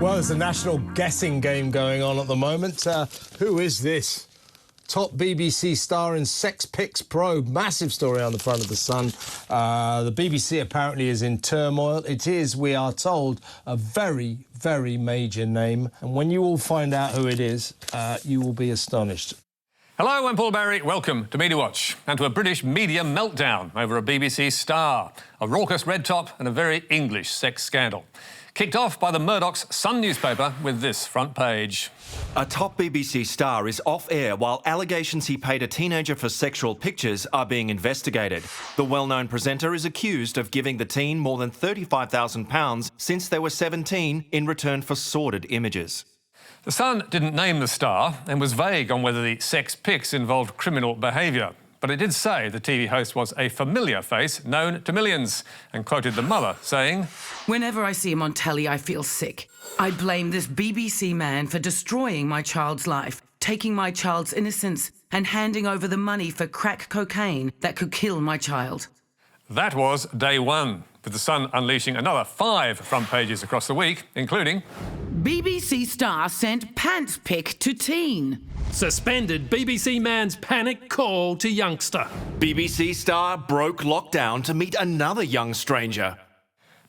Well, there's a national guessing game going on at the moment. Who is this? Top BBC star in Sex Pics probe. Massive story on the front of the Sun. The BBC apparently is in turmoil. It is, we are told, a very, very major name. And when you all find out who it is, you will be astonished. Hello, I'm Paul Barry. Welcome to Media Watch and to a British media meltdown over a BBC star, a raucous red top and a very English sex scandal. Kicked off by the Murdoch's Sun newspaper with this front page. A top BBC star is off air while allegations he paid a teenager for sexual pictures are being investigated. The well-known presenter is accused of giving the teen more than £35,000 since they were 17 in return for sordid images. The Sun didn't name the star and was vague on whether the sex pics involved criminal behaviour. But it did say the TV host was a familiar face known to millions and quoted the mother saying, "Whenever I see him on telly, I feel sick. I blame this BBC man for destroying my child's life, taking my child's innocence and handing over the money for crack cocaine that could kill my child." That was day one, with the Sun unleashing another 5 front pages across the week, including BBC star sent pants pic to teen. Suspended BBC man's panic call to youngster. BBC star broke lockdown to meet another young stranger.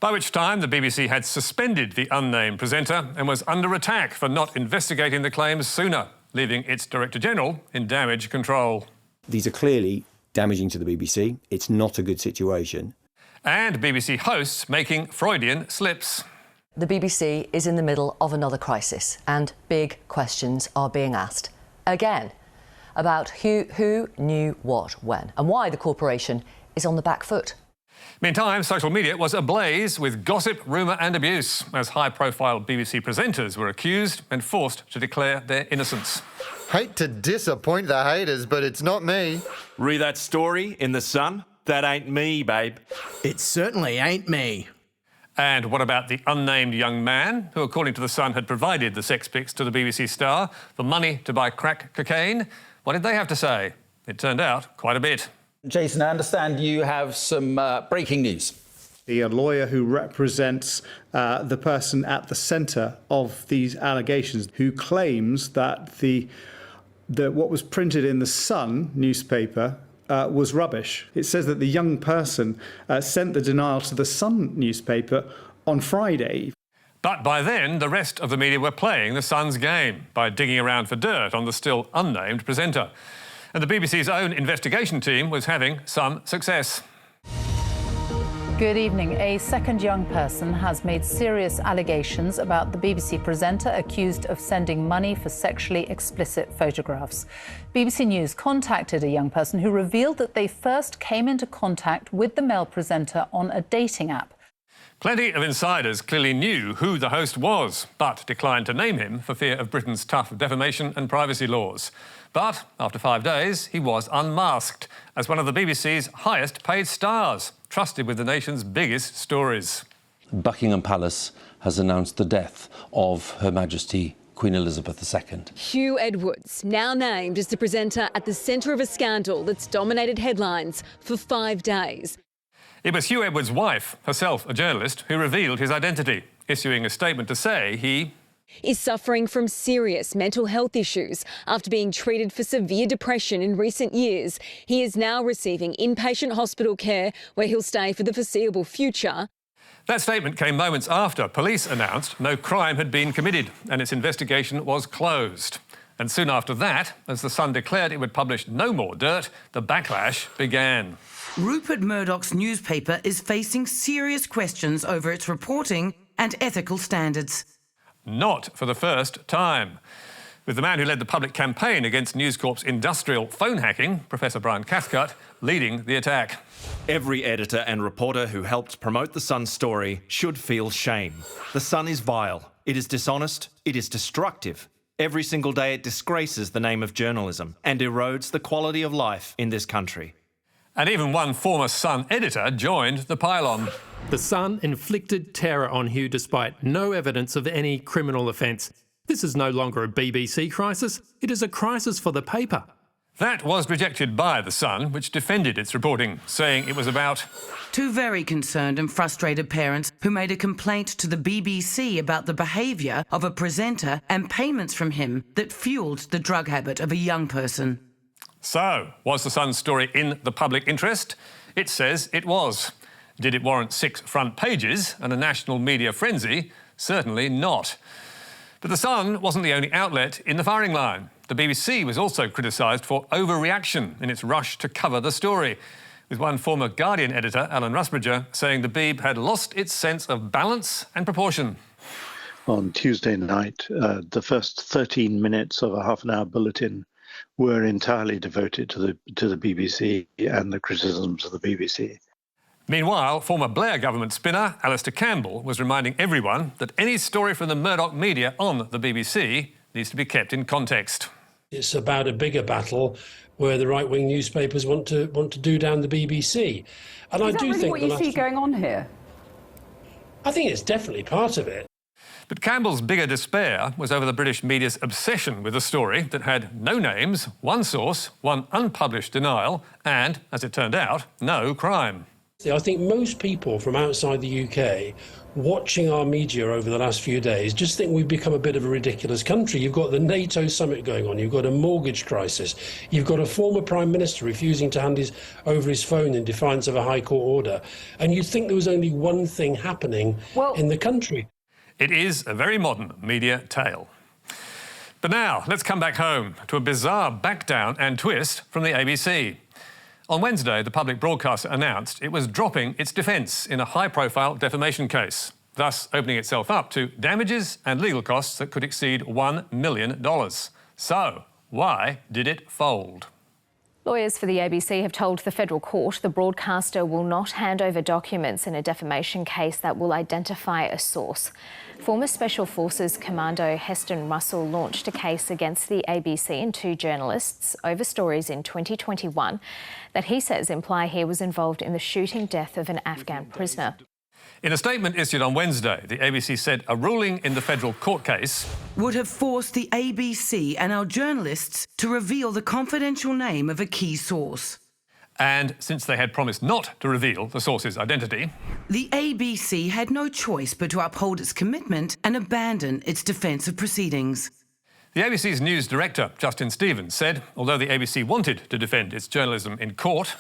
By which time the BBC had suspended the unnamed presenter and was under attack for not investigating the claims sooner, leaving its Director-General in damage control. These are clearly damaging to the BBC. It's not a good situation. And BBC hosts making Freudian slips. The BBC is in the middle of another crisis and big questions are being asked. Again, about who knew what when and why the corporation is on the back foot. Meantime, social media was ablaze with gossip, rumour and abuse as high-profile BBC presenters were accused and forced to declare their innocence. Hate to disappoint the haters, but it's not me. Read that story in The Sun? That ain't me, babe. It certainly ain't me. And what about the unnamed young man who, according to The Sun, had provided the sex pics to the BBC star for money to buy crack cocaine? What did they have to say? It turned out quite a bit. Jason, I understand you have some breaking news. The lawyer who represents the person at the centre of these allegations, who claims that what was printed in the Sun newspaper was rubbish. It says that the young person sent the denial to the Sun newspaper on Friday. But by then, the rest of the media were playing the Sun's game by digging around for dirt on the still unnamed presenter. And the BBC's own investigation team was having some success. Good evening. A second young person has made serious allegations about the BBC presenter accused of sending money for sexually explicit photographs. BBC News contacted a young person who revealed that they first came into contact with the male presenter on a dating app. Plenty of insiders clearly knew who the host was, but declined to name him for fear of Britain's tough defamation and privacy laws. But after 5 days, he was unmasked as one of the BBC's highest paid stars, trusted with the nation's biggest stories. Buckingham Palace has announced the death of Her Majesty Queen Elizabeth II. Huw Edwards, now named as the presenter at the centre of a scandal that's dominated headlines for 5 days. It was Huw Edwards' wife, herself a journalist, who revealed his identity, issuing a statement to say he is suffering from serious mental health issues after being treated for severe depression in recent years. He is now receiving inpatient hospital care where he'll stay for the foreseeable future. That statement came moments after police announced no crime had been committed and its investigation was closed. And soon after that, as the Sun declared it would publish no more dirt, the backlash began. Rupert Murdoch's newspaper is facing serious questions over its reporting and ethical standards. Not for the first time. With the man who led the public campaign against News Corp's industrial phone hacking, Professor Brian Cathcart, leading the attack. Every editor and reporter who helped promote the Sun's story should feel shame. The Sun is vile. It is dishonest. It is destructive. Every single day it disgraces the name of journalism and erodes the quality of life in this country. And even one former Sun editor joined the pylon. The Sun inflicted terror on Huw despite no evidence of any criminal offence. This is no longer a BBC crisis, it is a crisis for the paper. That was rejected by The Sun, which defended its reporting, saying it was about two very concerned and frustrated parents who made a complaint to the BBC about the behaviour of a presenter and payments from him that fuelled the drug habit of a young person. So, was The Sun's story in the public interest? It says it was. Did it warrant 6 front pages and a national media frenzy? Certainly not. But The Sun wasn't the only outlet in the firing line. The BBC was also criticised for overreaction in its rush to cover the story, with one former Guardian editor, Alan Rusbridger, saying the Beeb had lost its sense of balance and proportion. On Tuesday night, the first 13 minutes of a half-an-hour bulletin were entirely devoted to the BBC and the criticisms of the BBC. Meanwhile, former Blair government spinner Alistair Campbell was reminding everyone that any story from the Murdoch media on the BBC needs to be kept in context. It's about a bigger battle where the right-wing newspapers want to do down the BBC. And Is that really what you see going on here? I think it's definitely part of it. But Campbell's bigger despair was over the British media's obsession with a story that had no names, one source, one unpublished denial, and, as it turned out, no crime. I think most people from outside the UK watching our media over the last few days just think we've become a bit of a ridiculous country. You've got the NATO summit going on, you've got a mortgage crisis, you've got a former Prime Minister refusing to hand over his phone in defiance of a High Court order, and you'd think there was only one thing happening in the country. It is a very modern media tale. But now, let's come back home to a bizarre back-down and twist from the ABC. On Wednesday, the public broadcaster announced it was dropping its defence in a high-profile defamation case, thus opening itself up to damages and legal costs that could exceed $1 million. So, why did it fold? Lawyers for the ABC have told the federal court the broadcaster will not hand over documents in a defamation case that will identify a source. Former Special Forces Commando Heston Russell launched a case against the ABC and 2 journalists over stories in 2021 that he says imply he was involved in the shooting death of an Afghan prisoner. In a statement issued on Wednesday, the ABC said a ruling in the federal court case would have forced the ABC and our journalists to reveal the confidential name of a key source. And since they had promised not to reveal the source's identity, the ABC had no choice but to uphold its commitment and abandon its defence of proceedings. The ABC's news director, Justin Stevens, said although the ABC wanted to defend its journalism in court,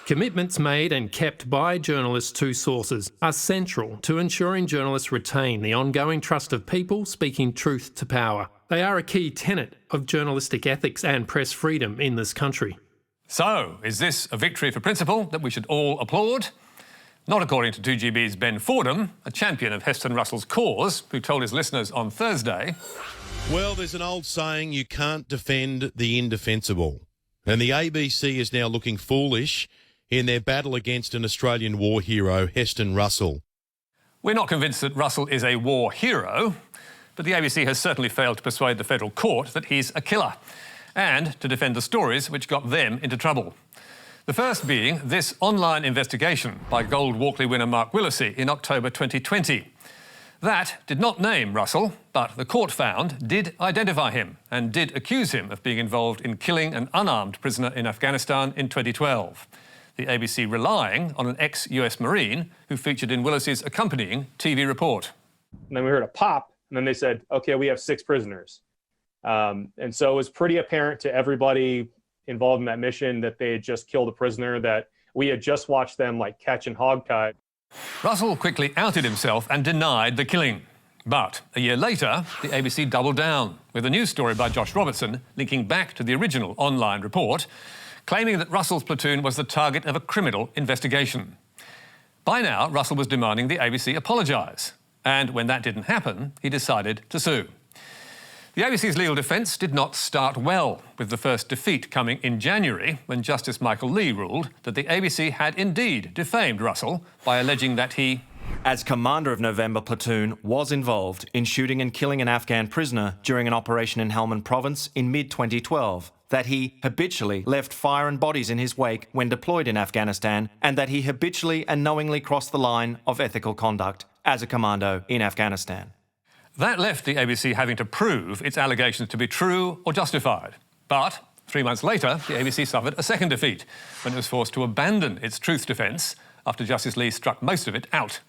commitments made and kept by journalists to sources are central to ensuring journalists retain the ongoing trust of people speaking truth to power. They are a key tenet of journalistic ethics and press freedom in this country. So, is this a victory for principle that we should all applaud? Not according to 2GB's Ben Fordham, a champion of Heston Russell's cause, who told his listeners on Thursday, well, there's an old saying, you can't defend the indefensible. And the ABC is now looking foolish in their battle against an Australian war hero, Heston Russell. We're not convinced that Russell is a war hero, but the ABC has certainly failed to persuade the federal court that he's a killer, and to defend the stories which got them into trouble. The first being this online investigation by Gold Walkley winner Mark Willesee in October 2020. That did not name Russell, but the court found did identify him and did accuse him of being involved in killing an unarmed prisoner in Afghanistan in 2012. The ABC relying on an ex-US Marine who featured in Willesee's accompanying TV report. And then we heard a pop, and then they said, okay, we have 6 prisoners. And so it was pretty apparent to everybody involved in that mission that they had just killed a prisoner, that we had just watched them like catch and hog tie. Russell quickly outed himself and denied the killing. But a year later, the ABC doubled down with a news story by Josh Robertson linking back to the original online report, claiming that Russell's platoon was the target of a criminal investigation. By now, Russell was demanding the ABC apologise. And when that didn't happen, he decided to sue. The ABC's legal defence did not start well, with the first defeat coming in January when Justice Michael Lee ruled that the ABC had indeed defamed Russell by alleging that he, as commander of November Platoon, was involved in shooting and killing an Afghan prisoner during an operation in Helmand Province in mid-2012, that he habitually left fire and bodies in his wake when deployed in Afghanistan, and that he habitually and knowingly crossed the line of ethical conduct as a commando in Afghanistan. That left the ABC having to prove its allegations to be true or justified. But 3 months later, the ABC suffered a second defeat when it was forced to abandon its truth defence after Justice Lee struck most of it out.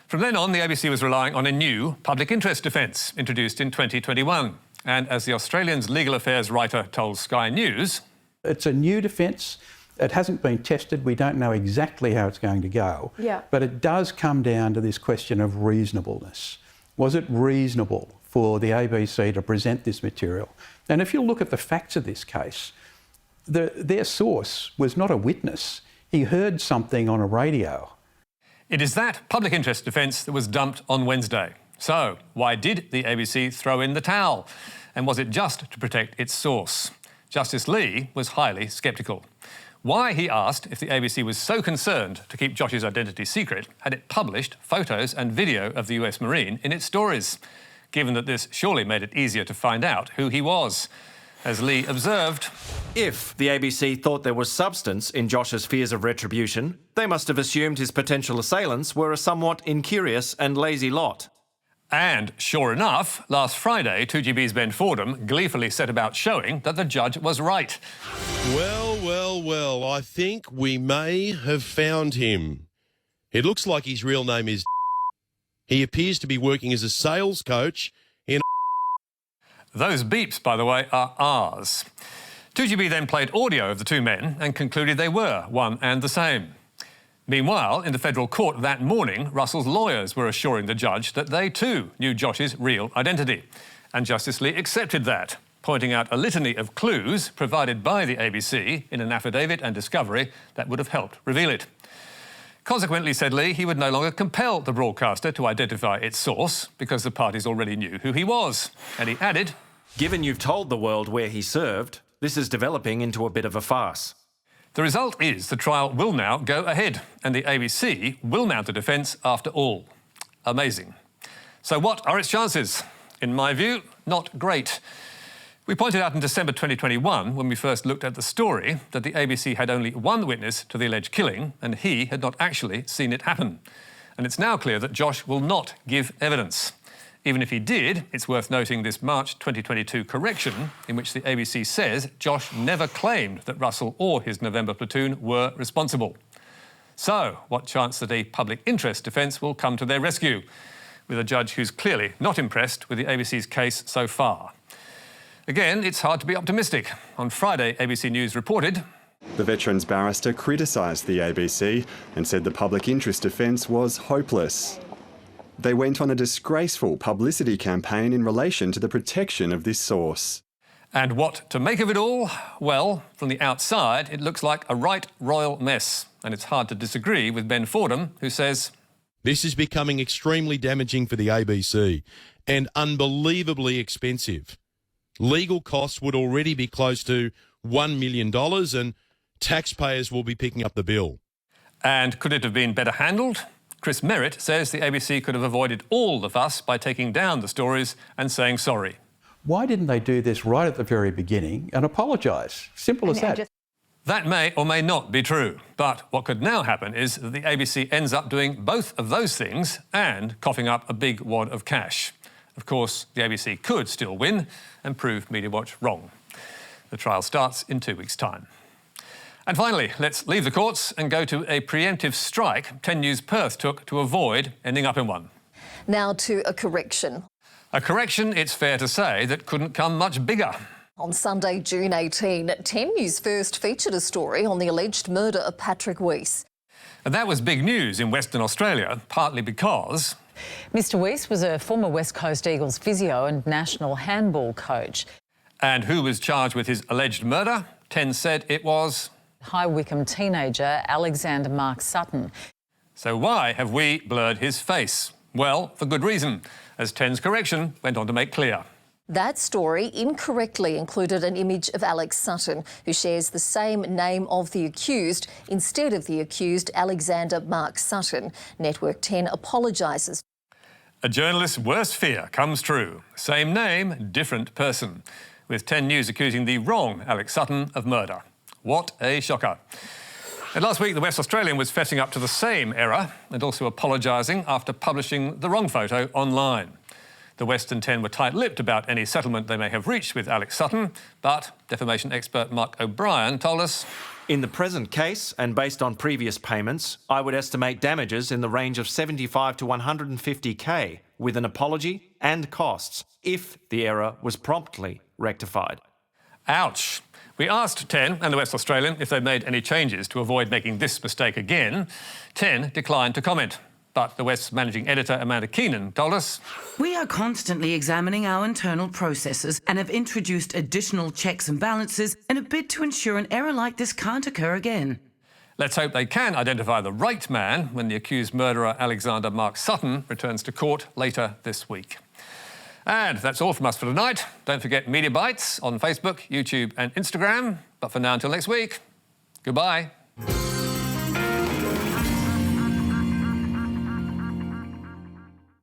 From then on, the ABC was relying on a new public interest defence introduced in 2021. And as the Australian's legal affairs writer told Sky News, it's a new defence. It hasn't been tested. We don't know exactly how it's going to go. Yeah. But it does come down to this question of reasonableness. Was it reasonable for the ABC to present this material? And if you look at the facts of this case, their source was not a witness. He heard something on a radio. it is that public interest defence that was dumped on Wednesday. So why did the ABC throw in the towel? And was it just to protect its source? Justice Lee was highly sceptical. Why, he asked, if the ABC was so concerned to keep Josh's identity secret, had it published photos and video of the US Marine in its stories, given that this surely made it easier to find out who he was. As Lee observed, if the ABC thought there was substance in Josh's fears of retribution, they must have assumed his potential assailants were a somewhat incurious and lazy lot. And sure enough, last Friday, 2GB's Ben Fordham gleefully set about showing that the judge was right. Well, I think we may have found him. It looks like his real name is He appears to be working as a sales coach in Those beeps, by the way, are ours. 2GB then played audio of the two men and concluded they were one and the same. Meanwhile, in the federal court that morning, Russell's lawyers were assuring the judge that they too knew Josh's real identity. And Justice Lee accepted that, pointing out a litany of clues provided by the ABC in an affidavit and discovery that would have helped reveal it. Consequently, said Lee, he would no longer compel the broadcaster to identify its source because the parties already knew who he was. And he added, given you've told the world where he served, this is developing into a bit of a farce. The result is the trial will now go ahead and the ABC will mount a defence after all. Amazing. So what are its chances? In my view, not great. We pointed out in December 2021, when we first looked at the story, that the ABC had only one witness to the alleged killing and he had not actually seen it happen. And it's now clear that Josh will not give evidence. Even if he did, it's worth noting this March 2022 correction in which the ABC says Josh never claimed that Russell or his November platoon were responsible. So, what chance that a public interest defence will come to their rescue, with a judge who's clearly not impressed with the ABC's case so far? Again, it's hard to be optimistic. On Friday, ABC News reported, the veterans barrister criticised the ABC and said the public interest defence was hopeless. They went on a disgraceful publicity campaign in relation to the protection of this source. And what to make of it all? Well, from the outside, it looks like a right royal mess. And it's hard to disagree with Ben Fordham, who says, this is becoming extremely damaging for the ABC and unbelievably expensive. Legal costs would already be close to $1 million and taxpayers will be picking up the bill. And could it have been better handled? Chris Merritt says the ABC could have avoided all the fuss by taking down the stories and saying sorry. Why didn't they do this right at the very beginning and apologise? Simple as that. That may or may not be true, but what could now happen is that the ABC ends up doing both of those things and coughing up a big wad of cash. Of course, the ABC could still win and prove Media Watch wrong. The trial starts in 2 weeks' time. And finally, let's leave the courts and go to a preemptive strike 10 News Perth took to avoid ending up in one. Now to a correction. A correction, it's fair to say, that couldn't come much bigger. On Sunday, June 18, 10 News first featured a story on the alleged murder of Patrick Weiss. And that was big news in Western Australia, partly because Mr Weiss was a former West Coast Eagles physio and national handball coach. And who was charged with his alleged murder? 10 said it was High Wycombe teenager Alexander Mark Sutton. So why have we blurred his face? Well, for good reason, as 10's correction went on to make clear. That story incorrectly included an image of Alex Sutton, who shares the same name of the accused, instead of the accused Alexander Mark Sutton. Network 10 apologises. A journalist's worst fear comes true. Same name, different person. With 10 News accusing the wrong Alex Sutton of murder. What a shocker. And last week, the West Australian was fessing up to the same error and also apologising after publishing the wrong photo online. The West and Ten were tight-lipped about any settlement they may have reached with Alex Sutton, but defamation expert Mark O'Brien told us, in the present case, and based on previous payments, I would estimate damages in the range of 75 to 150k, with an apology and costs, if the error was promptly rectified. Ouch. We asked Ten and the West Australian if they'd made any changes to avoid making this mistake again. Ten declined to comment. But the West's managing editor, Amanda Keenan, told us, we are constantly examining our internal processes and have introduced additional checks and balances in a bid to ensure an error like this can't occur again. Let's hope they can identify the right man when the accused murderer Alexander Mark Sutton returns to court later this week. And that's all from us for tonight. Don't forget Media Bites on Facebook, YouTube and Instagram. But for now, until next week, goodbye.